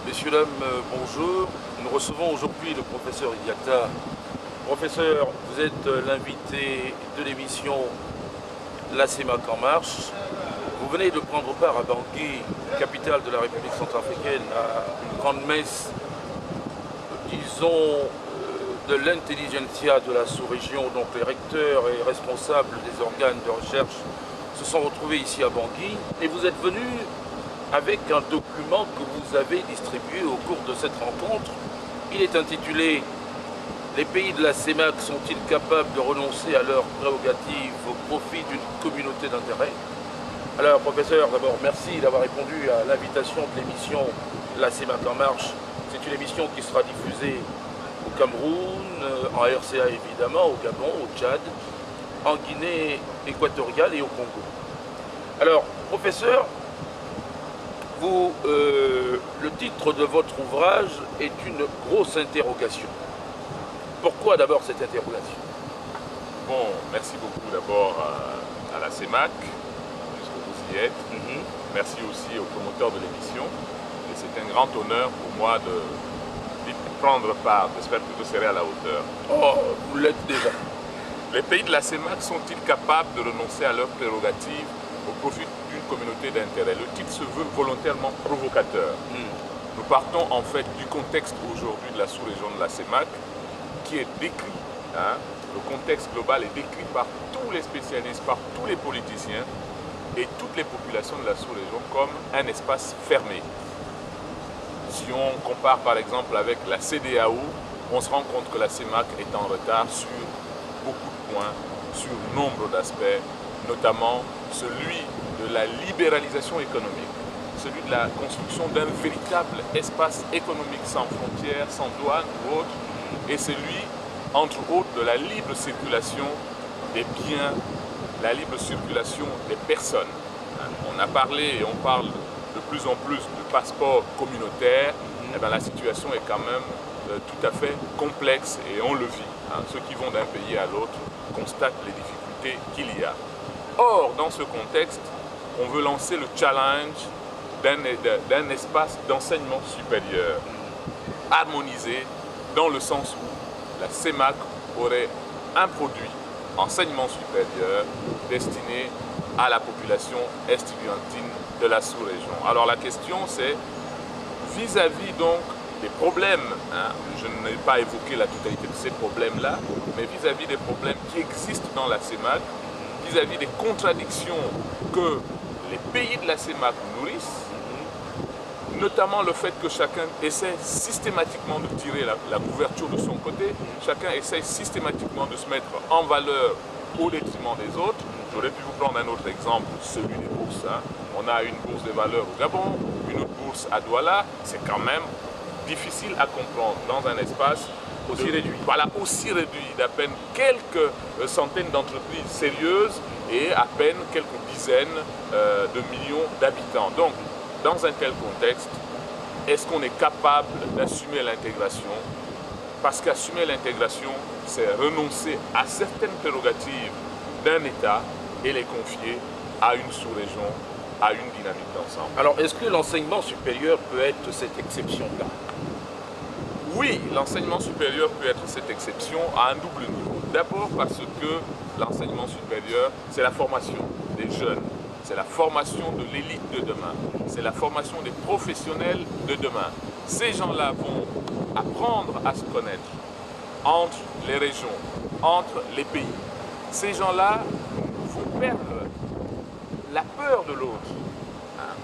Messieurs, dames, bonjour. Nous recevons aujourd'hui le professeur Idiata. Professeur, vous êtes l'invité de l'émission La CEMAC en marche. Vous venez de prendre part à Bangui, capitale de la République centrafricaine, à une grande messe, disons, de l'intelligentsia de la sous-région. Donc les recteurs et responsables des organes de recherche se sont retrouvés ici à Bangui. Et vous êtes venu avec un document que vous avez distribué au cours de cette rencontre. Il est intitulé « Les pays de la CEMAC sont-ils capables de renoncer à leurs prérogatives au profit d'une communauté d'intérêt ?» Alors, professeur, d'abord, merci d'avoir répondu à l'invitation de l'émission La CEMAC en marche. C'est une émission qui sera diffusée au Cameroun, en RCA évidemment, au Gabon, au Tchad, en Guinée équatoriale et au Congo. Alors, professeur, vous, le titre de votre ouvrage est une grosse interrogation. Pourquoi d'abord cette interrogation? Bon, merci beaucoup d'abord à la CEMAC, puisque vous y êtes. Merci aussi aux promoteurs de l'émission. Et c'est un grand honneur pour moi d'y prendre part. J'espère que je serai à la hauteur. Oh, vous l'êtes déjà. Les pays de la CEMAC sont-ils capables de renoncer à leurs prérogatives au profit d'une communauté d'intérêt? Le titre se veut volontairement provocateur. Nous partons en fait du contexte aujourd'hui de la sous-région de la CEMAC qui est décrit. Le contexte global est décrit par tous les spécialistes, par tous les politiciens et toutes les populations de la sous-région comme un espace fermé. Si on compare par exemple avec la CEDEAO, on se rend compte que la CEMAC est en retard sur beaucoup de points, sur nombre d'aspects, notamment celui de la libéralisation économique, celui de la construction d'un véritable espace économique sans frontières, sans douane ou autre, et celui, entre autres, de la libre circulation des biens, la libre circulation des personnes. On a parlé et on parle de plus en plus de passeport communautaire. Eh bien, la situation est quand même tout à fait complexe et on le vit. Ceux qui vont d'un pays à l'autre constatent les difficultés qu'il y a. Or, dans ce contexte, on veut lancer le challenge d'un espace d'enseignement supérieur harmonisé dans le sens où la CEMAC aurait un produit enseignement supérieur destiné à la population estudiantine de la sous-région. Alors la question c'est, vis-à-vis donc des problèmes, je n'ai pas évoqué la totalité de ces problèmes-là, mais vis-à-vis des problèmes qui existent dans la CEMAC, vis-à-vis des contradictions que les pays de la CEMAC nourrissent, notamment le fait que chacun essaie systématiquement de tirer la couverture de son côté, chacun essaie systématiquement de se mettre en valeur au détriment des autres. J'aurais pu vous prendre un autre exemple, celui des bourses. On a une bourse des valeurs au Gabon, une autre bourse à Douala. C'est quand même difficile à comprendre dans un espace aussi réduit. Voilà, aussi réduit d'à peine quelques centaines d'entreprises sérieuses et à peine quelques dizaines de millions d'habitants. Donc, dans un tel contexte, est-ce qu'on est capable d'assumer l'intégration? Parce qu'assumer l'intégration, c'est renoncer à certaines prérogatives d'un État et les confier à une sous-région, à une dynamique d'ensemble. Alors, est-ce que l'enseignement supérieur peut être cette exception-là? Oui, l'enseignement supérieur peut être cette exception à un double niveau. D'abord parce que l'enseignement supérieur, c'est la formation des jeunes. C'est la formation de l'élite de demain. C'est la formation des professionnels de demain. Ces gens-là vont apprendre à se connaître entre les régions, entre les pays. Ces gens-là vont perdre la peur de l'autre,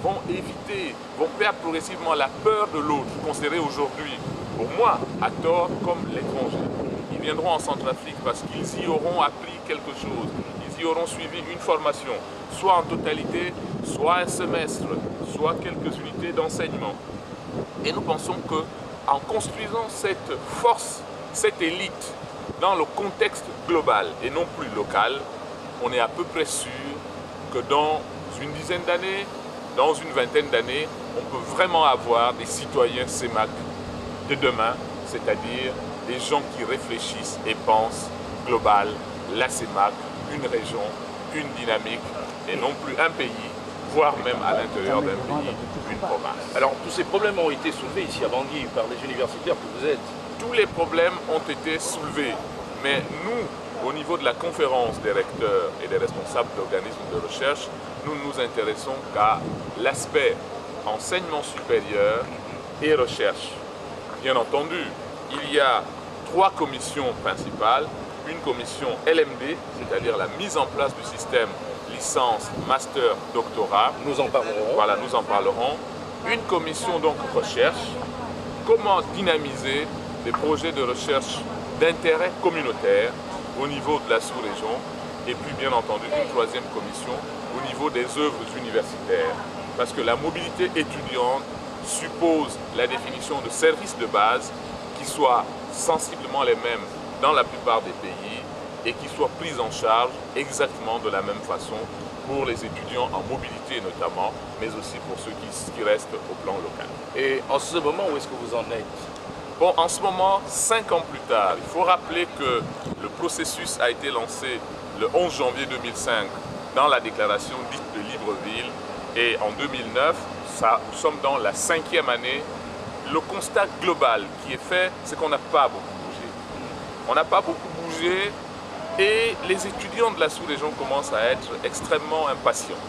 vont perdre progressivement la peur de l'autre, considéré aujourd'hui, pour moi, à tort, comme l'étranger. Ils viendront en Centrafrique parce qu'ils y auront appris quelque chose. Ils y auront suivi une formation, soit en totalité, soit un semestre, soit quelques unités d'enseignement. Et nous pensons qu'en construisant cette force, cette élite, dans le contexte global et non plus local, on est à peu près sûr que dans une dizaine d'années, dans une vingtaine d'années, on peut vraiment avoir des citoyens CEMAC de demain, c'est-à-dire des gens qui réfléchissent et pensent global, la CEMAC, une région, une dynamique, et non plus un pays, voire même à l'intérieur d'un pays, une province. Alors, tous ces problèmes ont été soulevés ici à Bangui par les universitaires que vous êtes. Tous les problèmes ont été soulevés, mais nous, au niveau de la conférence des recteurs et des responsables d'organismes de recherche, nous ne nous intéressons qu'à l'aspect enseignement supérieur et recherche. Bien entendu, il y a 3 commissions principales. Une commission LMD, c'est-à-dire la mise en place du système licence, master, doctorat. Nous en parlerons. Voilà, nous en parlerons. Une commission donc recherche. Comment dynamiser des projets de recherche d'intérêt communautaire au niveau de la sous-région. Et puis bien entendu une 3e commission au niveau des œuvres universitaires. Parce que la mobilité étudiante suppose la définition de services de base qui soient sensiblement les mêmes dans la plupart des pays et qui soient prises en charge exactement de la même façon pour les étudiants en mobilité notamment, mais aussi pour ceux qui restent au plan local. Et en ce moment, où est-ce que vous en êtes? Bon, en ce moment, 5 ans plus tard, il faut rappeler que le processus a été lancé le 11 janvier 2005 dans la déclaration dite de Libreville et en 2009, nous sommes dans la 5e année. Le constat global qui est fait, c'est qu'on n'a pas beaucoup bougé. On n'a pas beaucoup bougé et les étudiants de la sous-région commencent à être extrêmement impatients.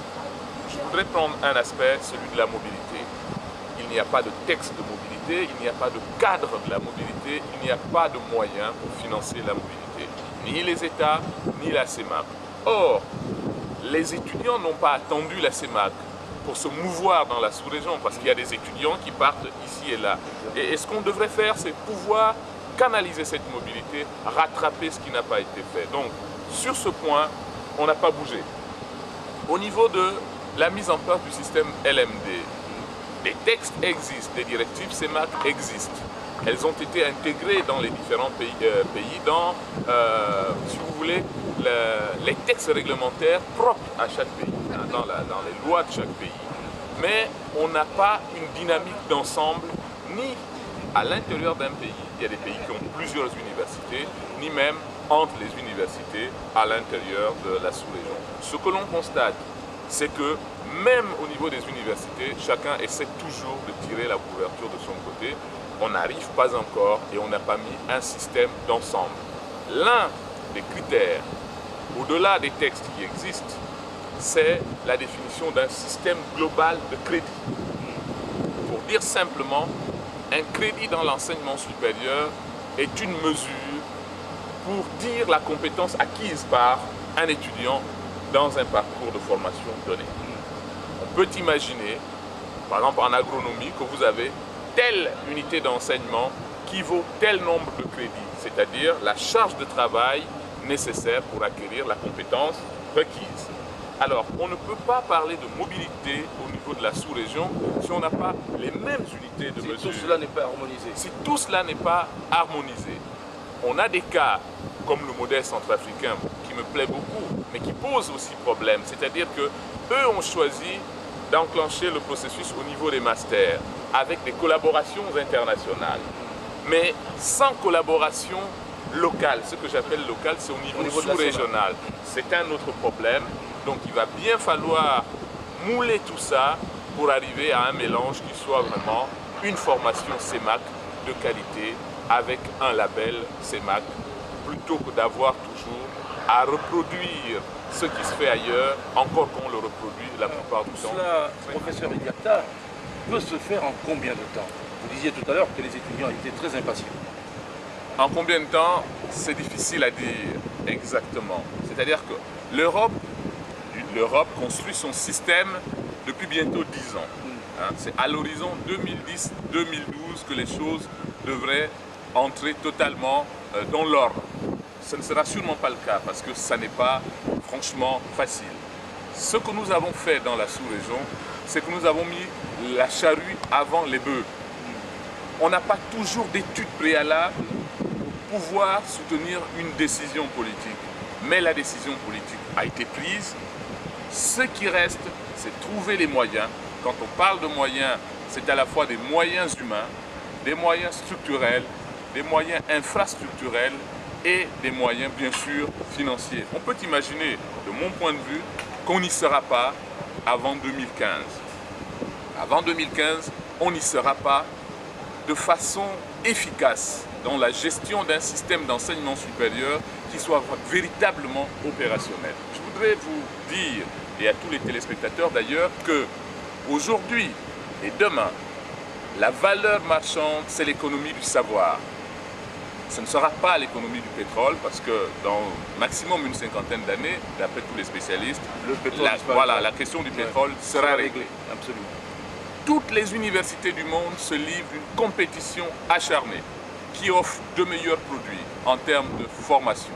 Je voudrais prendre un aspect, celui de la mobilité. Il n'y a pas de texte de mobilité, il n'y a pas de cadre de la mobilité, il n'y a pas de moyens pour financer la mobilité. Ni les États, ni la CEMAC. Or, les étudiants n'ont pas attendu la CEMAC pour se mouvoir dans la sous-région, parce qu'il y a des étudiants qui partent ici et là. Et ce qu'on devrait faire, c'est pouvoir canaliser cette mobilité, rattraper ce qui n'a pas été fait. Donc, sur ce point, on n'a pas bougé. Au niveau de la mise en place du système LMD, des textes existent, des directives CEMAC existent. Elles ont été intégrées dans les différents pays dans, si vous voulez, les textes réglementaires propres à chaque pays, hein, dans les lois de chaque pays. Mais on n'a pas une dynamique d'ensemble, ni à l'intérieur d'un pays, il y a des pays qui ont plusieurs universités, ni même entre les universités à l'intérieur de la sous-région. Ce que l'on constate, c'est que même au niveau des universités, chacun essaie toujours de tirer la couverture de son côté. On n'arrive pas encore et on n'a pas mis un système d'ensemble. L'un des critères, au-delà des textes qui existent, c'est la définition d'un système global de crédit. Pour dire simplement, un crédit dans l'enseignement supérieur est une mesure pour dire la compétence acquise par un étudiant dans un parcours de formation donné. On peut imaginer, par exemple en agronomie, que vous avez telle unité d'enseignement qui vaut tel nombre de crédits, c'est-à-dire la charge de travail nécessaire pour acquérir la compétence requise. Alors, on ne peut pas parler de mobilité au niveau de la sous-région si on n'a pas les mêmes unités de mesure. Si tout cela n'est pas harmonisé. Si tout cela n'est pas harmonisé. On a des cas comme le modèle centrafricain qui me plaît beaucoup, mais qui pose aussi problème. C'est-à-dire qu'eux ont choisi d'enclencher le processus au niveau des masters avec des collaborations internationales. Mais sans collaboration locale, ce que j'appelle local, c'est au niveau sous-régional. C'est un autre problème. Donc il va bien falloir mouler tout ça pour arriver à un mélange qui soit vraiment une formation CEMAC de qualité avec un label CEMAC, plutôt que d'avoir toujours à reproduire ce qui se fait ailleurs, encore qu'on le reproduit la plupart du temps. Cela, professeur Idiata, peut se faire en combien de temps? Vous disiez tout à l'heure que les étudiants étaient très impatients. En combien de temps? C'est difficile à dire exactement. C'est-à-dire que l'Europe construit son système depuis bientôt 10 ans. Hein, c'est à l'horizon 2010-2012 que les choses devraient entrer totalement dans l'ordre. Ce ne sera sûrement pas le cas parce que ça n'est pas franchement facile. Ce que nous avons fait dans la sous-région, c'est que nous avons mis la charrue avant les bœufs. On n'a pas toujours d'études préalables pour pouvoir soutenir une décision politique. mais la décision politique a été prise. Ce qui reste, c'est trouver les moyens. Quand on parle de moyens, c'est à la fois des moyens humains, des moyens structurels, des moyens infrastructurels et des moyens, bien sûr, financiers. On peut imaginer, de mon point de vue, qu'on n'y sera pas avant 2015. Avant 2015, on n'y sera pas de façon efficace dans la gestion d'un système d'enseignement supérieur qui soit véritablement opérationnel. Je voudrais vous dire, et à tous les téléspectateurs d'ailleurs, que aujourd'hui et demain, la valeur marchande, c'est l'économie du savoir. Ce ne sera pas l'économie du pétrole parce que dans maximum une cinquantaine d'années, d'après tous les spécialistes, la question du pétrole sera réglée. Absolument. Toutes les universités du monde se livrent une compétition acharnée qui offre de meilleurs produits en termes de formation,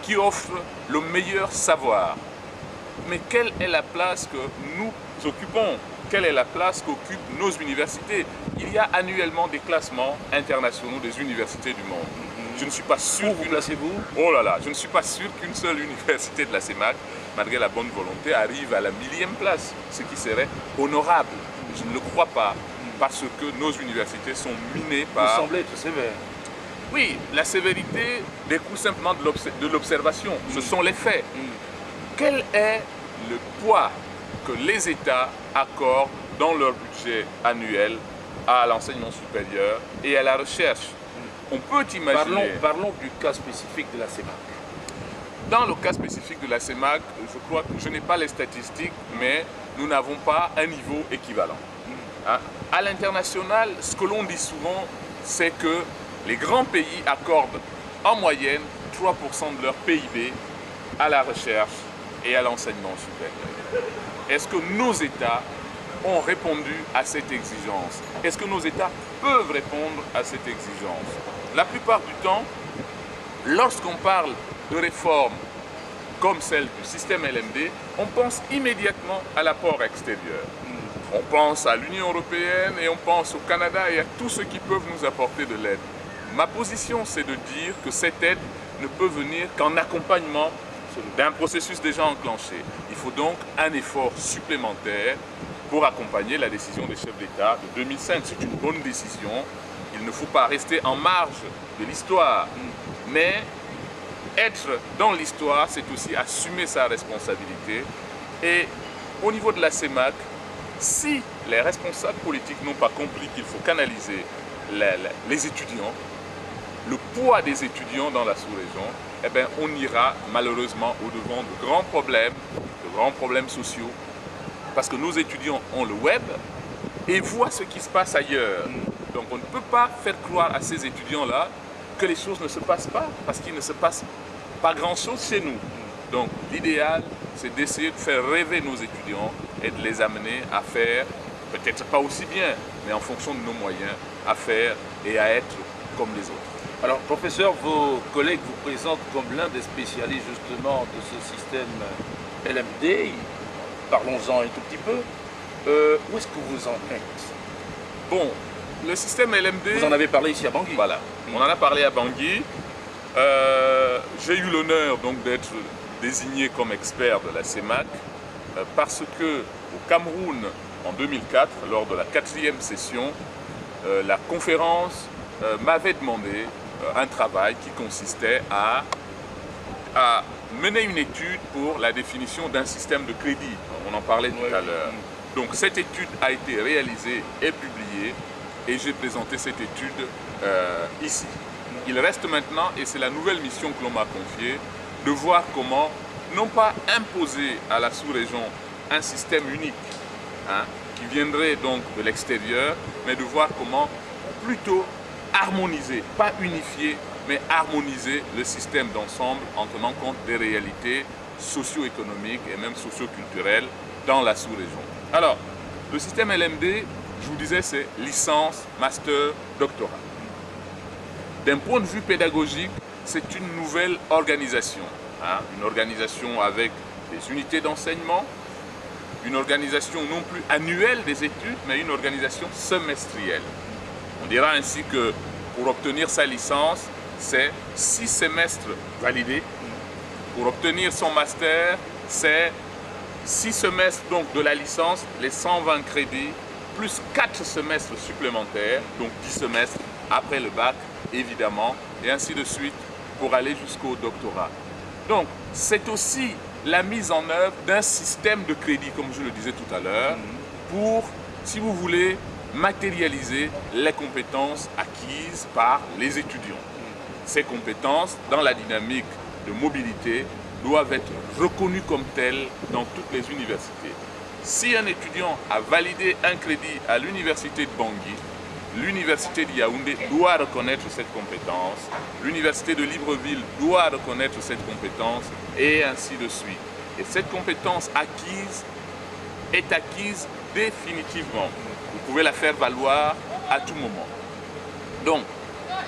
qui offre le meilleur savoir. Mais quelle est la place que nous occupons? Quelle est la place qu'occupent nos universités? Il y a annuellement des classements internationaux des universités du monde. Je ne suis pas sûr. Où vous placez-vous? Oh là là, je ne suis pas sûr qu'une seule université de la CEMAC, malgré la bonne volonté, arrive à la 1000e place, ce qui serait honorable. Je ne le crois pas, parce que nos universités sont minées par... Vous semblez être sévère. Oui, la sévérité découle simplement de l'observation. Ce sont les faits. Quel est le poids que les États accordent dans leur budget annuel à l'enseignement supérieur et à la recherche? On peut imaginer... Parlons du cas spécifique de la CEMAC. Dans le cas spécifique de la CEMAC, je crois que je n'ai pas les statistiques, mais nous n'avons pas un niveau équivalent. Hein? À l'international, ce que l'on dit souvent, c'est que les grands pays accordent en moyenne 3% de leur PIB à la recherche et à l'enseignement supérieur. Est-ce que nos États ont répondu à cette exigence? Est-ce que nos États peuvent répondre à cette exigence? La plupart du temps, lorsqu'on parle de réformes comme celle du système LMD, on pense immédiatement à l'apport extérieur. On pense à l'Union européenne et on pense au Canada et à tous ceux qui peuvent nous apporter de l'aide. Ma position, c'est de dire que cette aide ne peut venir qu'en accompagnement d'un processus déjà enclenché. Il faut donc un effort supplémentaire pour accompagner la décision des chefs d'État de 2005. C'est une bonne décision. Il ne faut pas rester en marge de l'histoire, mais être dans l'histoire, c'est aussi assumer sa responsabilité. Et au niveau de la CEMAC, si les responsables politiques n'ont pas compris qu'il faut canaliser les étudiants, le poids des étudiants dans la sous-région, eh bien, on ira malheureusement au-devant de grands problèmes sociaux, parce que nos étudiants ont le web et voient ce qui se passe ailleurs. Donc on ne peut pas faire croire à ces étudiants-là que les choses ne se passent pas, parce qu'il ne se passe pas grand-chose chez nous. Donc l'idéal, c'est d'essayer de faire rêver nos étudiants et de les amener à faire, peut-être pas aussi bien, mais en fonction de nos moyens, à faire et à être comme les autres. Alors, professeur, vos collègues vous présentent comme l'un des spécialistes justement de ce système LMD. Parlons-en un tout petit peu. Où est-ce que vous en êtes? Bon, le système LMD... Vous en avez parlé ici à Bangui. Voilà, on en a parlé à Bangui. J'ai eu l'honneur donc d'être désigné comme expert de la CEMAC parce que au Cameroun, en 2004, lors de la 4e session, la conférence m'avait demandé un travail qui consistait à mener une étude pour la définition d'un système de crédit. On en parlait tout à l'heure. Donc cette étude a été réalisée et publiée et j'ai présenté cette étude ici. Il reste maintenant, et c'est la nouvelle mission que l'on m'a confiée, de voir comment, non pas imposer à la sous-région un système unique, qui viendrait donc de l'extérieur, mais de voir comment plutôt harmoniser, pas unifier, mais harmoniser le système d'ensemble en tenant compte des réalités socio-économiques et même socio-culturelles dans la sous-région. Alors, le système LMD, je vous disais, c'est licence, master, doctorat. D'un point de vue pédagogique, c'est une nouvelle organisation. Une organisation avec des unités d'enseignement, une organisation non plus annuelle des études, mais une organisation semestrielle. On dira ainsi que pour obtenir sa licence, c'est 6 semestres validés Pour obtenir son master, c'est 6 semestres donc, de la licence, les 120 crédits, plus 4 semestres supplémentaires, donc 10 semestres après le bac, évidemment, et ainsi de suite pour aller jusqu'au doctorat. Donc, c'est aussi la mise en œuvre d'un système de crédit, comme je le disais tout à l'heure, pour, si vous voulez, matérialiser les compétences acquises par les étudiants. Ces compétences, dans la dynamique de mobilité, doivent être reconnues comme telles dans toutes les universités. Si un étudiant a validé un crédit à l'université de Bangui, l'université de Yaoundé doit reconnaître cette compétence, l'université de Libreville doit reconnaître cette compétence, et ainsi de suite. Et cette compétence acquise est acquise définitivement. Vous pouvez la faire valoir à tout moment. Donc,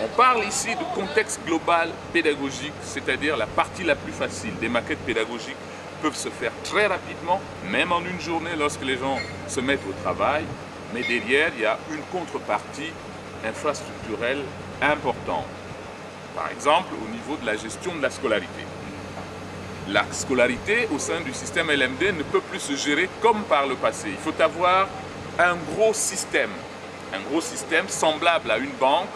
on parle ici de contexte global pédagogique, c'est-à-dire la partie la plus facile. Des maquettes pédagogiques peuvent se faire très rapidement, même en une journée lorsque les gens se mettent au travail. Mais derrière, il y a une contrepartie infrastructurelle importante. Par exemple, au niveau de la gestion de la scolarité. La scolarité au sein du système LMD ne peut plus se gérer comme par le passé. Il faut avoir un gros système semblable à une banque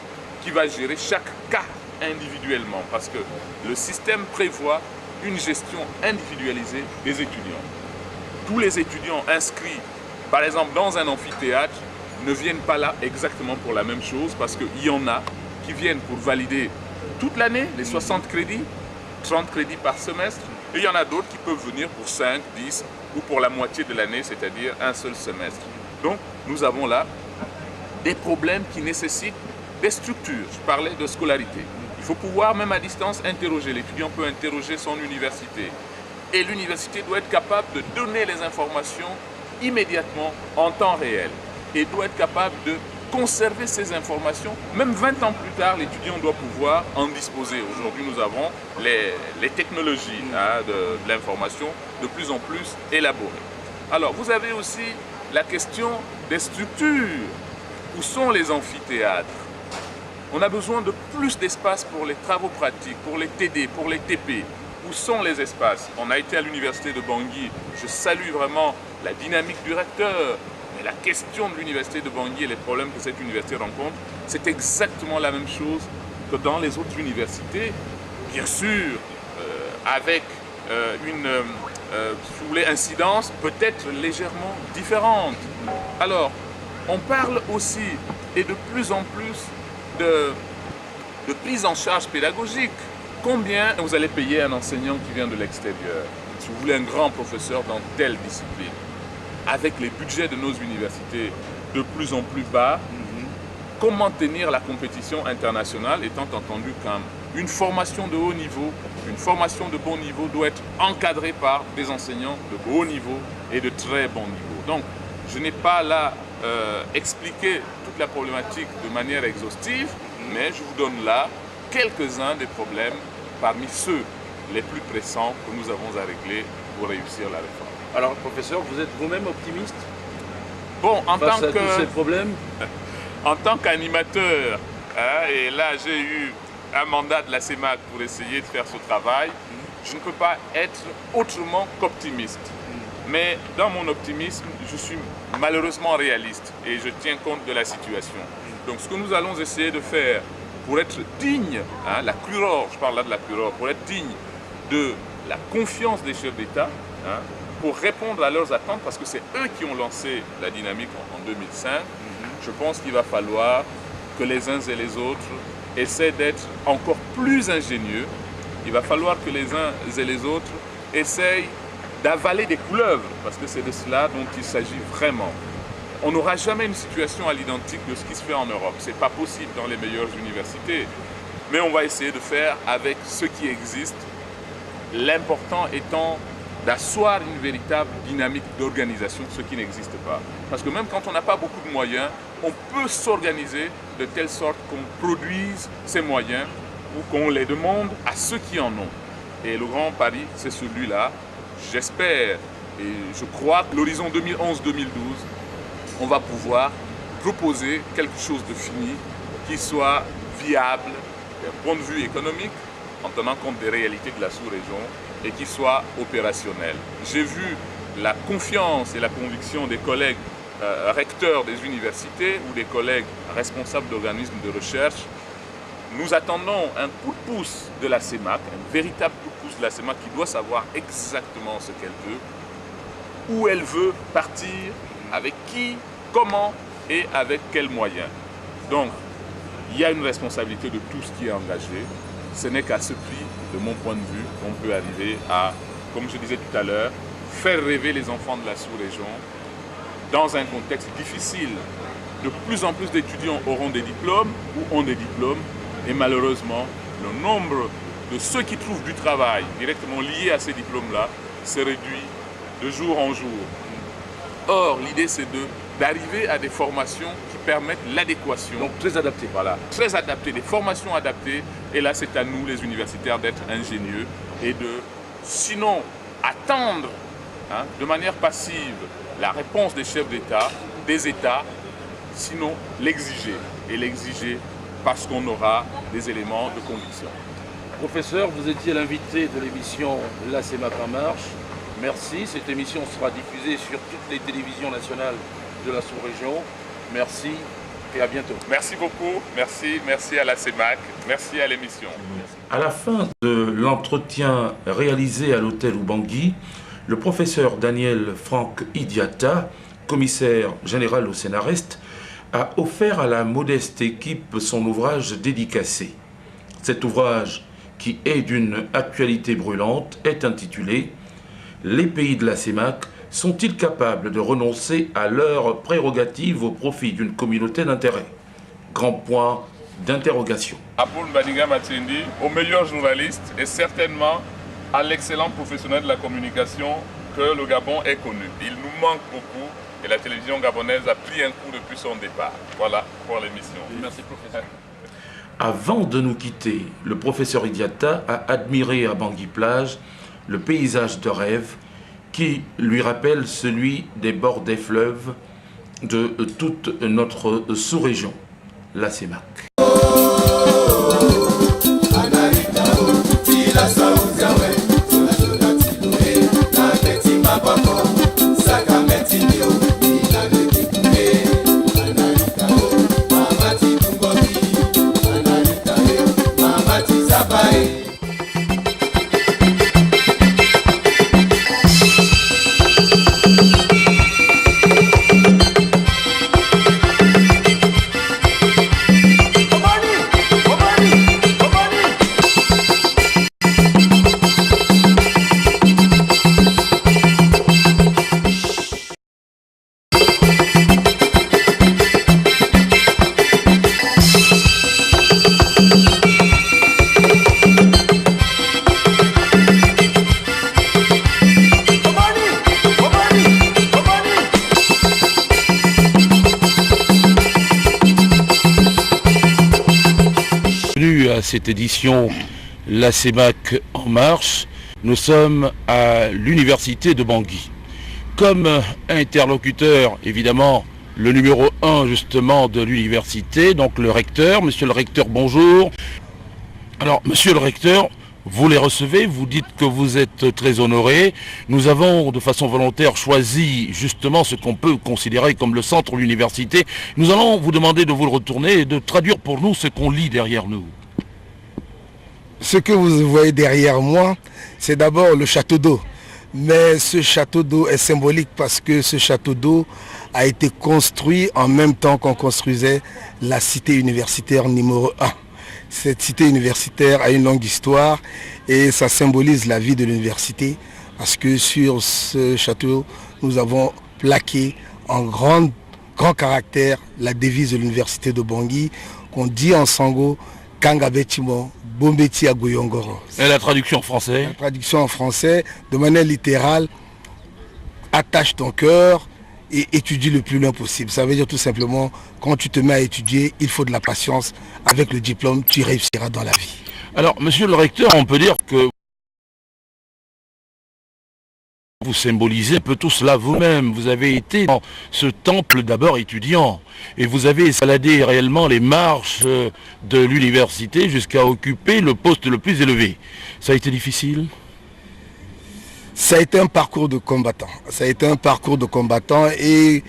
qui va gérer chaque cas individuellement parce que le système prévoit une gestion individualisée des étudiants. Tous les étudiants inscrits, par exemple dans un amphithéâtre, ne viennent pas là exactement pour la même chose parce qu'il y en a qui viennent pour valider toute l'année, les 60 crédits, 30 crédits par semestre, et il y en a d'autres qui peuvent venir pour 5, 10 ou pour la moitié de l'année, c'est-à-dire un seul semestre. Donc nous avons là des problèmes qui nécessitent des structures. Je parlais de scolarité. Il faut pouvoir, même à distance, interroger. L'étudiant peut interroger son université. Et l'université doit être capable de donner les informations immédiatement, en temps réel. Et doit être capable de conserver ces informations. Même 20 ans plus tard, l'étudiant doit pouvoir en disposer. Aujourd'hui, nous avons les technologies de l'information de plus en plus élaborées. Alors, vous avez aussi la question des structures. Où sont les amphithéâtres? On a besoin de plus d'espace pour les travaux pratiques, pour les TD, pour les TP. Où sont les espaces? On a été à l'université de Bangui. Je salue vraiment la dynamique du recteur. Mais la question de l'université de Bangui et les problèmes que cette université rencontre, c'est exactement la même chose que dans les autres universités. Bien sûr, avec une si vous voulez, incidence peut-être légèrement différente. Alors, on parle aussi, et de plus en plus, de prise en charge pédagogique. Combien vous allez payer un enseignant qui vient de l'extérieur, si vous voulez un grand professeur dans telle discipline? Avec les budgets de nos universités de plus en plus bas, comment tenir la compétition internationale, étant entendu qu'une formation de haut niveau, une formation de bon niveau doit être encadrée par des enseignants de haut niveau et de très bon niveau. Donc, je n'ai pas là expliqué toute la problématique de manière exhaustive, mais je vous donne là quelques-uns des problèmes parmi ceux les plus pressants que nous avons à régler pour réussir la réforme. Alors, professeur, vous êtes vous-même optimiste Bon, face à tous ces problèmes? En tant qu'animateur, et là j'ai eu un mandat de la CEMAC pour essayer de faire ce travail, je ne peux pas être autrement qu'optimiste. Mais dans mon optimisme, je suis malheureusement réaliste et je tiens compte de la situation. Donc ce que nous allons essayer de faire pour être digne, la CRUROR, je parle là de la CRUROR, pour être digne de la confiance des chefs d'État, pour répondre à leurs attentes, parce que c'est eux qui ont lancé la dynamique en 2005, je pense qu'il va falloir que les uns et les autres essaient d'être encore plus ingénieux. Il va falloir que les uns et les autres essayent d'avaler des couleuvres, parce que c'est de cela dont il s'agit vraiment. On n'aura jamais une situation à l'identique de ce qui se fait en Europe. Ce n'est pas possible dans les meilleures universités. Mais on va essayer de faire avec ce qui existe, l'important étant d'asseoir une véritable dynamique d'organisation, ce qui n'existe pas. Parce que même quand on n'a pas beaucoup de moyens, on peut s'organiser de telle sorte qu'on produise ces moyens ou qu'on les demande à ceux qui en ont. Et le grand pari, c'est celui-là. J'espère et je crois que l'horizon 2011-2012, on va pouvoir proposer quelque chose de fini qui soit viable d'un point de vue économique, en tenant compte des réalités de la sous-région, et qui soit opérationnel. J'ai vu la confiance et la conviction des collègues recteurs des universités ou des collègues responsables d'organismes de recherche. Nous attendons un coup de pouce de la CEMAC, un véritable coup de pouce de la CEMAC qui doit savoir exactement ce qu'elle veut, où elle veut partir, avec qui, comment et avec quels moyens. Donc, il y a une responsabilité de tout ce qui est engagé. Ce n'est qu'à ce prix, de mon point de vue, qu'on peut arriver à, comme je disais tout à l'heure, faire rêver les enfants de la sous-région dans un contexte difficile. De plus en plus d'étudiants auront des diplômes ou ont des diplômes et malheureusement, le nombre de ceux qui trouvent du travail directement lié à ces diplômes-là se réduit de jour en jour. Or, l'idée c'est d'arriver à des formations qui permettent l'adéquation. Donc très adapté. Voilà, très adapté, des formations adaptées. Et là, c'est à nous, les universitaires, d'être ingénieux et de, sinon, attendre de manière passive la réponse des chefs d'État, des États, sinon l'exiger. Et l'exiger parce qu'on aura des éléments de conviction. Professeur, vous étiez l'invité de l'émission La CEMAC en marche. Merci. Cette émission sera diffusée sur toutes les télévisions nationales de la sous-région. Merci et à bientôt. Merci beaucoup. Merci à la CEMAC. Merci à l'émission. À la fin de l'entretien réalisé à l'hôtel Ubangui, le professeur Daniel Franck Idiata, commissaire général au Sénarest, a offert à la modeste équipe son ouvrage dédicacé. Cet ouvrage, qui est d'une actualité brûlante, est intitulé « Les pays de la CEMAC sont-ils capables de renoncer à leurs prérogatives au profit d'une communauté d'intérêt ?» Grand point d'interrogation. Aboul Mbadinga Matiendi, au meilleur journaliste et certainement à l'excellent professionnel de la communication que le Gabon ait connu. Il nous manque beaucoup et la télévision gabonaise a pris un coup depuis son départ. Voilà pour l'émission. Merci professeur. Avant de nous quitter, le professeur Idiata a admiré à Bangui-Plage le paysage de rêve qui lui rappelle celui des bords des fleuves de toute notre sous-région, la CEMAC. Cette édition La CEMAC en marche, nous sommes à l'université de Bangui. Comme interlocuteur, évidemment, le numéro 1 justement de l'université, donc le recteur. Monsieur le recteur, bonjour. Alors, monsieur le recteur, vous les recevez, vous dites que vous êtes très honoré. Nous avons de façon volontaire choisi justement ce qu'on peut considérer comme le centre de l'université. Nous allons vous demander de vous le retourner et de traduire pour nous ce qu'on lit derrière nous. Ce que vous voyez derrière moi, c'est d'abord le château d'eau. Mais ce château d'eau est symbolique parce que ce château d'eau a été construit en même temps qu'on construisait la cité universitaire numéro 1. Cette cité universitaire a une longue histoire et ça symbolise la vie de l'université parce que sur ce château, nous avons plaqué en grand caractère la devise de l'université de Bangui qu'on dit en sango Kangabetimo Bombeti Agoyongoro. Et la traduction en français? La traduction en français, de manière littérale, attache ton cœur et étudie le plus loin possible. Ça veut dire tout simplement, quand tu te mets à étudier, il faut de la patience. Avec le diplôme, tu réussiras dans la vie. Alors, monsieur le recteur, on peut dire que vous symbolisez un peu tout cela vous-même. Vous avez été dans ce temple d'abord étudiant et vous avez escaladé réellement les marches de l'université jusqu'à occuper le poste le plus élevé. Ça a été difficile? Ça a été un parcours de combattant. Ça a été un parcours de combattant et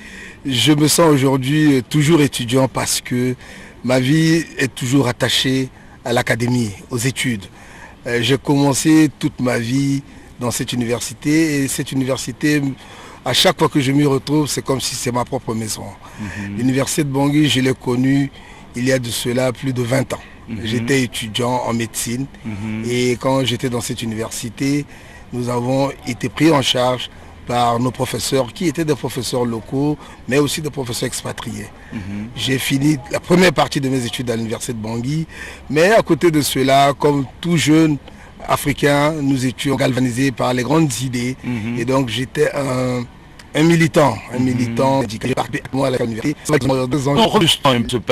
je me sens aujourd'hui toujours étudiant parce que ma vie est toujours attachée à l'académie, aux études. J'ai commencé toute ma vie dans cette université et cette université, à chaque fois que je m'y retrouve, c'est comme si c'est ma propre maison. L'université de Bangui, je l'ai connue il y a de cela plus de 20 ans. J'étais étudiant en médecine et quand j'étais dans cette université, nous avons été pris en charge par nos professeurs qui étaient des professeurs locaux mais aussi des professeurs expatriés. J'ai fini la première partie de mes études à l'université de Bangui, mais à côté de cela, comme tout jeune africain, nous étions galvanisés par les grandes idées et donc j'étais un militant j'ai participé à l'université.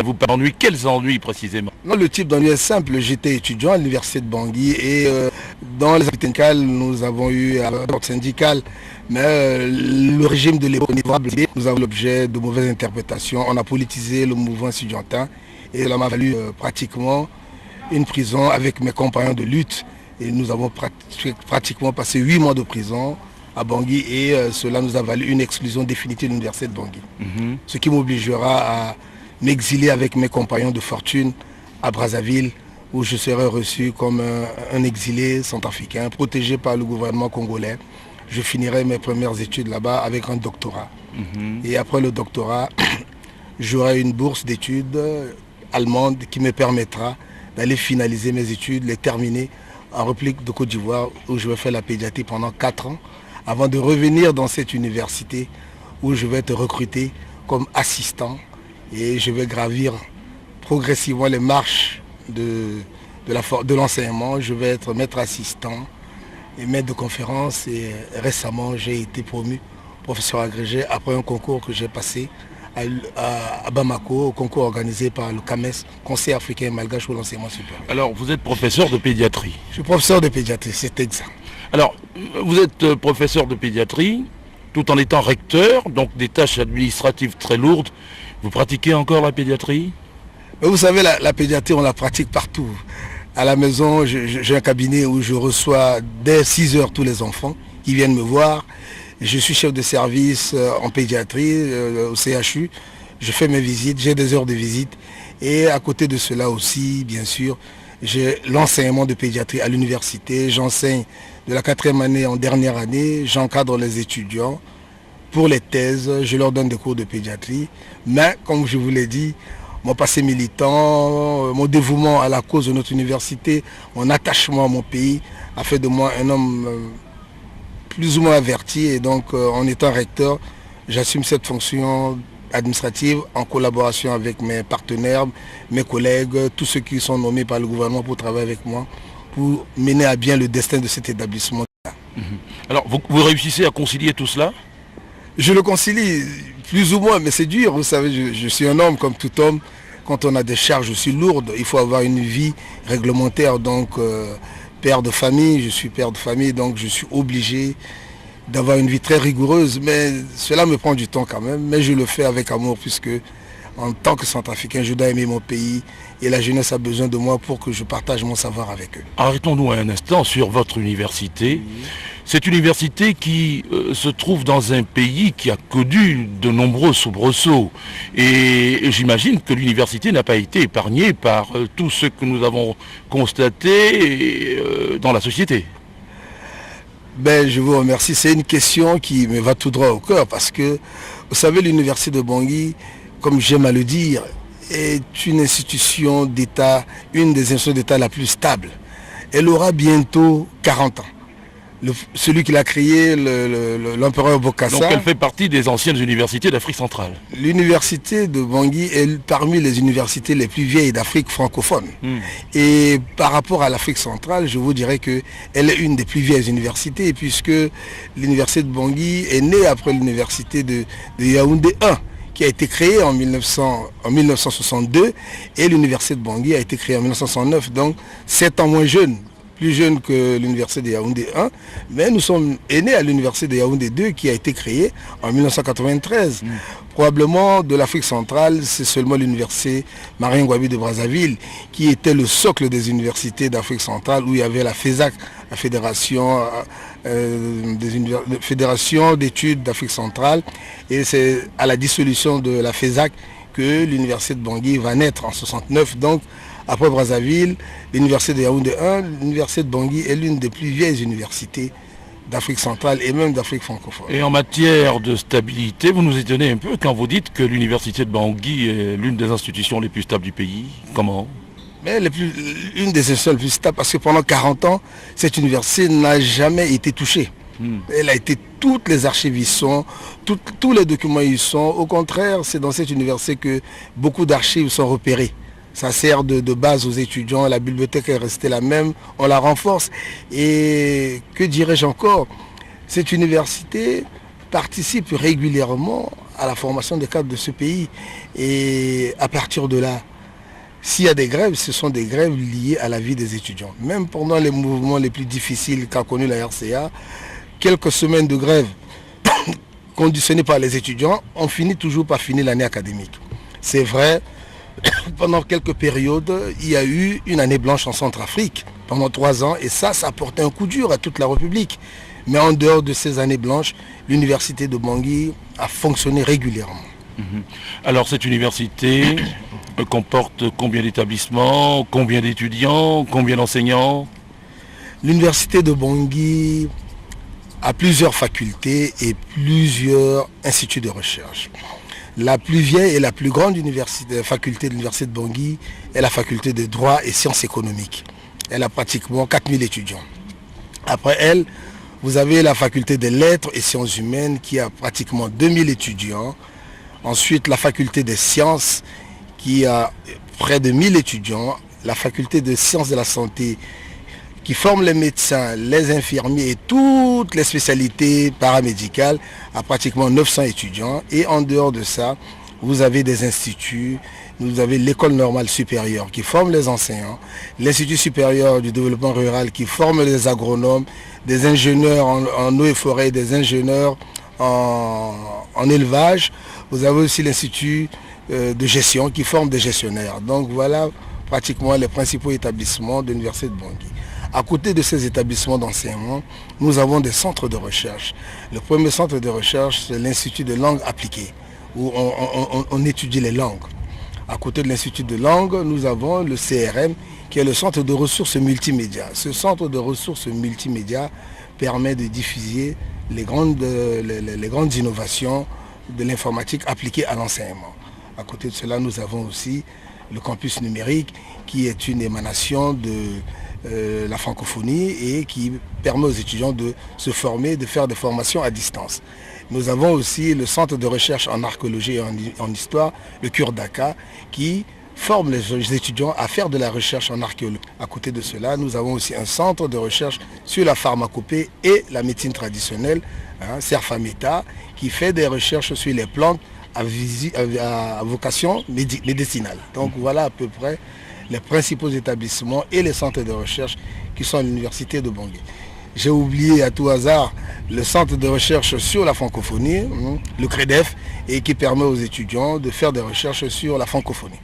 Vous pas ennui, quels ennuis précisément? Non, le type d'ennui est simple. J'étais étudiant à l'université de Bangui et dans les activités syndicales, nous avons eu un rapport syndical, mais le régime de l'époque, nous avons l'objet de mauvaises interprétations. On a politisé le mouvement estudiantin et cela m'a valu pratiquement une prison avec mes compagnons de lutte et nous avons pratiquement passé 8 mois de prison à Bangui et cela nous a valu une exclusion définitive de l'université de Bangui. Ce qui m'obligera à m'exiler avec mes compagnons de fortune à Brazzaville où je serai reçu comme un exilé centrafricain protégé par le gouvernement congolais. Je finirai mes premières études là-bas avec un doctorat. Et après le doctorat, j'aurai une bourse d'études allemande qui me permettra d'aller finaliser mes études, les terminer en République de Côte d'Ivoire où je vais faire la pédiatrie pendant 4 ans avant de revenir dans cette université où je vais être recruté comme assistant et je vais gravir progressivement les marches de l'enseignement. Je vais être maître assistant et maître de conférence et récemment j'ai été promu professeur agrégé après un concours que j'ai passé à Bamako, au concours organisé par le CAMES, Conseil africain et malgache pour l'enseignement supérieur. Alors vous êtes professeur de pédiatrie? Je suis professeur de pédiatrie, c'est exact. Alors, vous êtes professeur de pédiatrie, tout en étant recteur, donc des tâches administratives très lourdes. Vous pratiquez encore la pédiatrie? Mais vous savez, la pédiatrie, on la pratique partout. À la maison, j'ai un cabinet où je reçois dès 6 heures tous les enfants qui viennent me voir. Je suis chef de service en pédiatrie au CHU. Je fais mes visites, j'ai des heures de visite. Et à côté de cela aussi, bien sûr, j'ai l'enseignement de pédiatrie à l'université. J'enseigne de la 4e année en dernière année. J'encadre les étudiants pour les thèses. Je leur donne des cours de pédiatrie. Mais, comme je vous l'ai dit, mon passé militant, mon dévouement à la cause de notre université, mon attachement à mon pays a fait de moi un homme plus ou moins averti. Et donc, en étant recteur, j'assume cette fonction administrative en collaboration avec mes partenaires, mes collègues, tous ceux qui sont nommés par le gouvernement pour travailler avec moi, pour mener à bien le destin de cet établissement. Alors, vous réussissez à concilier tout cela? Je le concilie plus ou moins, mais c'est dur. Vous savez, je suis un homme comme tout homme. Quand on a des charges aussi lourdes, il faut avoir une vie réglementaire. Donc, père de famille, je suis père de famille, donc je suis obligé d'avoir une vie très rigoureuse. Mais cela me prend du temps quand même. Mais je le fais avec amour puisque, en tant que centrafricain, je dois aimer mon pays. Et la jeunesse a besoin de moi pour que je partage mon savoir avec eux. Arrêtons-nous un instant sur votre université. Cette université qui se trouve dans un pays qui a connu de nombreux soubresauts. Et j'imagine que l'université n'a pas été épargnée par tout ce que nous avons constaté dans la société. Ben, je vous remercie. C'est une question qui me va tout droit au cœur parce que, vous savez, l'université de Bangui, comme j'aime à le dire, est une institution d'État, une des institutions d'État la plus stable. Elle aura bientôt 40 ans. Celui qui l'a créé, l'empereur Bokassa. Donc elle fait partie des anciennes universités d'Afrique centrale. L'université de Bangui est parmi les universités les plus vieilles d'Afrique francophone. Et par rapport à l'Afrique centrale, je vous dirais qu'elle est une des plus vieilles universités puisque l'université de Bangui est née après l'université de Yaoundé 1 qui a été créée en 1962 et l'université de Bangui a été créée en 1969, donc 7 ans moins jeune. Plus jeune que l'université de Yaoundé 1, mais nous sommes aînés à l'université de Yaoundé 2 qui a été créée en 1993. Probablement de l'Afrique centrale, c'est seulement l'université Marien Ngouabi de Brazzaville qui était le socle des universités d'Afrique centrale où il y avait la FESAC, la Fédération fédération d'études d'Afrique centrale. Et c'est à la dissolution de la FESAC que l'université de Bangui va naître en 69. Donc, après Brazzaville, l'université de Yaoundé 1, l'université de Bangui est l'une des plus vieilles universités d'Afrique centrale et même d'Afrique francophone. Et en matière de stabilité, vous nous étonnez un peu quand vous dites que l'université de Bangui est l'une des institutions les plus stables du pays. Comment ? Mais une des institutions les plus stables, parce que pendant 40 ans, cette université n'a jamais été touchée. Elle a été, toutes les archives y sont, tous les documents y sont. Au contraire, c'est dans cette université que beaucoup d'archives sont repérées. Ça sert de base aux étudiants, la bibliothèque est restée la même, on la renforce. Et que dirais-je encore, cette université participe régulièrement à la formation des cadres de ce pays. Et à partir de là, s'il y a des grèves, ce sont des grèves liées à la vie des étudiants. Même pendant les mouvements les plus difficiles qu'a connu la RCA, quelques semaines de grève conditionnées par les étudiants, on finit toujours par finir l'année académique. C'est vrai. Pendant quelques périodes, il y a eu une année blanche en Centrafrique pendant 3 ans et ça a porté un coup dur à toute la République. Mais en dehors de ces années blanches, l'université de Bangui a fonctionné régulièrement. Alors cette université comporte combien d'établissements, combien d'étudiants, combien d'enseignants? L'université de Bangui a plusieurs facultés et plusieurs instituts de recherche. La plus vieille et la plus grande faculté de l'université de Bangui est la faculté de droit et sciences économiques. Elle a pratiquement 4000 étudiants. Après elle, vous avez la faculté des lettres et sciences humaines qui a pratiquement 2000 étudiants. Ensuite, la faculté des sciences qui a près de 1000 étudiants. La faculté de sciences de la santé qui forme les médecins, les infirmiers et toutes les spécialités paramédicales à pratiquement 900 étudiants. Et en dehors de ça, vous avez des instituts, vous avez l'école normale supérieure qui forme les enseignants, l'Institut supérieur du développement rural qui forme les agronomes, des ingénieurs en eau et forêt, des ingénieurs en élevage. Vous avez aussi l'Institut de gestion qui forme des gestionnaires. Donc voilà pratiquement les principaux établissements de l'université de Bangui. À côté de ces établissements d'enseignement, nous avons des centres de recherche. Le premier centre de recherche, c'est l'Institut de langue appliquée, où on étudie les langues. À côté de l'Institut de langue, nous avons le CRM, qui est le centre de ressources multimédia. Ce centre de ressources multimédia permet de diffuser les grandes innovations de l'informatique appliquée à l'enseignement. À côté de cela, nous avons aussi le campus numérique, qui est une émanation de la francophonie et qui permet aux étudiants de se former, de faire des formations à distance. Nous avons aussi le centre de recherche en archéologie et en histoire, le CURDACA, qui forme les étudiants à faire de la recherche en archéologie. À côté de cela, nous avons aussi un centre de recherche sur la pharmacopée et la médecine traditionnelle, CERFAMETA, qui fait des recherches sur les plantes à vocation médicinale. Donc voilà à peu près les principaux établissements et les centres de recherche qui sont à l'université de Bangui. J'ai oublié à tout hasard le centre de recherche sur la francophonie, le CREDEF, et qui permet aux étudiants de faire des recherches sur la francophonie.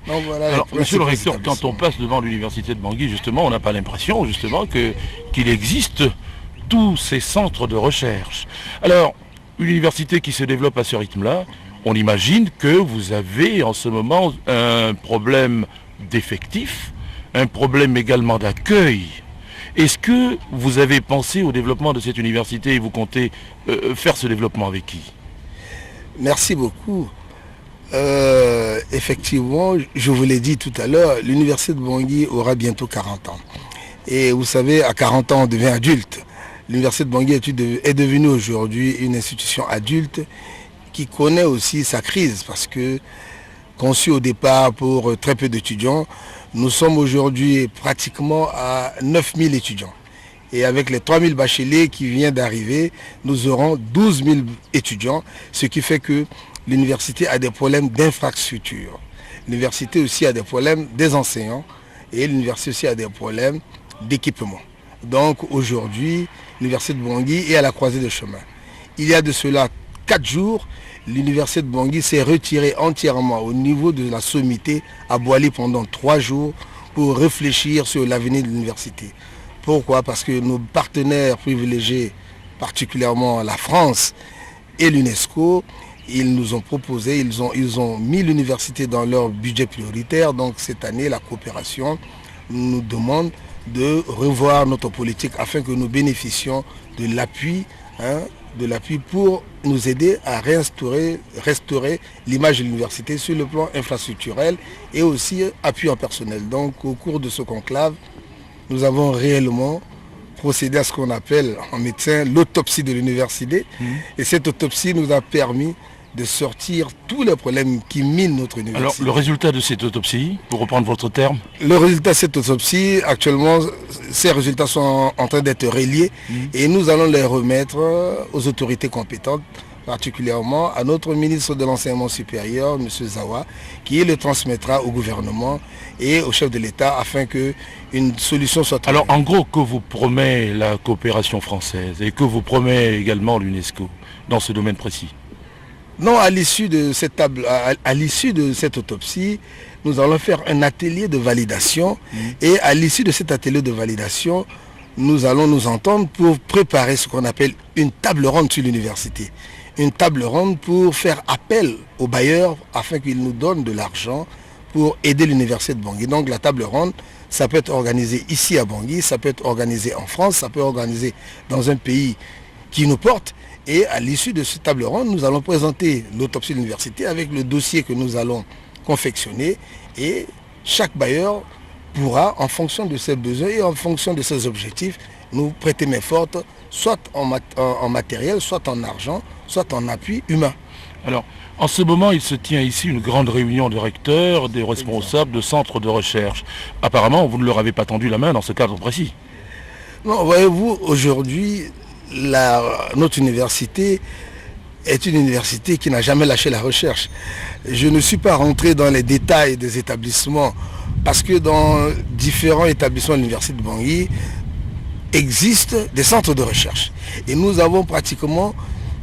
Donc, voilà. Alors, monsieur le recteur, quand on passe devant l'université de Bangui, justement, on n'a pas l'impression justement qu'il existe tous ces centres de recherche. Alors, une université qui se développe à ce rythme-là, on imagine que vous avez en ce moment un problème d'effectifs, un problème également d'accueil. Est-ce que vous avez pensé au développement de cette université et vous comptez faire ce développement avec qui? Merci beaucoup. Effectivement, je vous l'ai dit tout à l'heure, l'université de Bangui aura bientôt 40 ans. Et vous savez, à 40 ans, on devient adulte. L'université de Bangui est devenue aujourd'hui une institution adulte qui connaît aussi sa crise parce que conçu au départ pour très peu d'étudiants, nous sommes aujourd'hui pratiquement à 9000 étudiants. Et avec les 3000 bacheliers qui viennent d'arriver, nous aurons 12 000 étudiants, ce qui fait que l'université a des problèmes d'infrastructure. L'université aussi a des problèmes des enseignants et l'université aussi a des problèmes d'équipement. Donc aujourd'hui, l'université de Bangui est à la croisée des chemins. Il y a de cela 4 jours, l'université de Bangui s'est retirée entièrement au niveau de la sommité à Boali pendant 3 jours pour réfléchir sur l'avenir de l'université. Pourquoi? Parce que nos partenaires privilégiés particulièrement la France et l'UNESCO, ils nous ont proposé, ils ont mis l'université dans leur budget prioritaire. Donc cette année, la coopération nous demande de revoir notre politique afin que nous bénéficions de l'appui pour nous aider à restaurer l'image de l'université sur le plan infrastructurel et aussi appui en personnel. Donc au cours de ce conclave, nous avons réellement procédé à ce qu'on appelle en médecin l'autopsie de l'université. Et cette autopsie nous a permis de sortir tous les problèmes qui minent notre université. Alors, le résultat de cette autopsie, pour reprendre votre terme? Le résultat de cette autopsie, actuellement, ces résultats sont en train d'être reliés et nous allons les remettre aux autorités compétentes, particulièrement à notre ministre de l'Enseignement supérieur, M. Zawa, qui le transmettra au gouvernement et au chef de l'État afin qu'une solution soit trouvée. Alors, en gros, que vous promet la coopération française et que vous promet également l'UNESCO dans ce domaine précis? Non, à l'issue de cette autopsie, nous allons faire un atelier de validation et à l'issue de cet atelier de validation, nous allons nous entendre pour préparer ce qu'on appelle une table ronde sur l'université. Une table ronde pour faire appel aux bailleurs afin qu'ils nous donnent de l'argent pour aider l'université de Bangui. Donc la table ronde, ça peut être organisé ici à Bangui, ça peut être organisé en France, ça peut être organisé dans un pays qui nous porte. Et à l'issue de cette table ronde, nous allons présenter l'autopsie de l'université avec le dossier que nous allons confectionner. Et chaque bailleur pourra, en fonction de ses besoins et en fonction de ses objectifs, nous prêter main forte, soit en matériel, soit en argent, soit en appui humain. Alors, en ce moment, il se tient ici une grande réunion de recteurs, des responsables de centres de recherche. Apparemment, vous ne leur avez pas tendu la main dans ce cadre précis. Non, voyez-vous, aujourd'hui, notre université est une université qui n'a jamais lâché la recherche. Je ne suis pas rentré dans les détails des établissements parce que dans différents établissements de l'université de Bangui existent des centres de recherche. Et nous avons pratiquement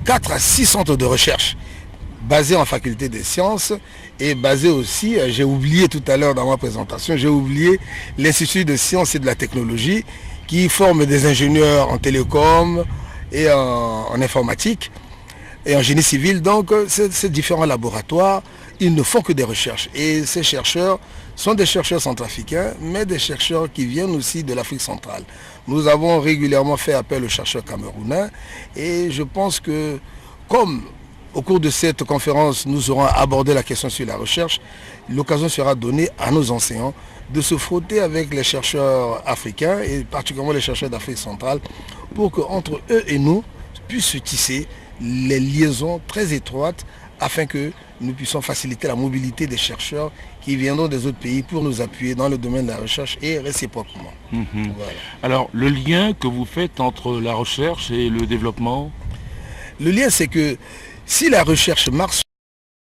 4 à 6 centres de recherche basés en faculté des sciences et basés aussi, j'ai oublié tout à l'heure dans ma présentation, j'ai oublié l'Institut de sciences et de la technologie qui forme des ingénieurs en télécom et en informatique et en génie civil. Donc ces différents laboratoires, ils ne font que des recherches. Et ces chercheurs sont des chercheurs centrafricains, mais des chercheurs qui viennent aussi de l'Afrique centrale. Nous avons régulièrement fait appel aux chercheurs camerounais et je pense que comme au cours de cette conférence, nous aurons abordé la question sur la recherche, l'occasion sera donnée à nos enseignants de se frotter avec les chercheurs africains et particulièrement les chercheurs d'Afrique centrale pour qu'entre eux et nous puissent se tisser les liaisons très étroites afin que nous puissions faciliter la mobilité des chercheurs qui viendront des autres pays pour nous appuyer dans le domaine de la recherche et réciproquement. Voilà. Alors, le lien que vous faites entre la recherche et le développement? Le lien, c'est que si la recherche marche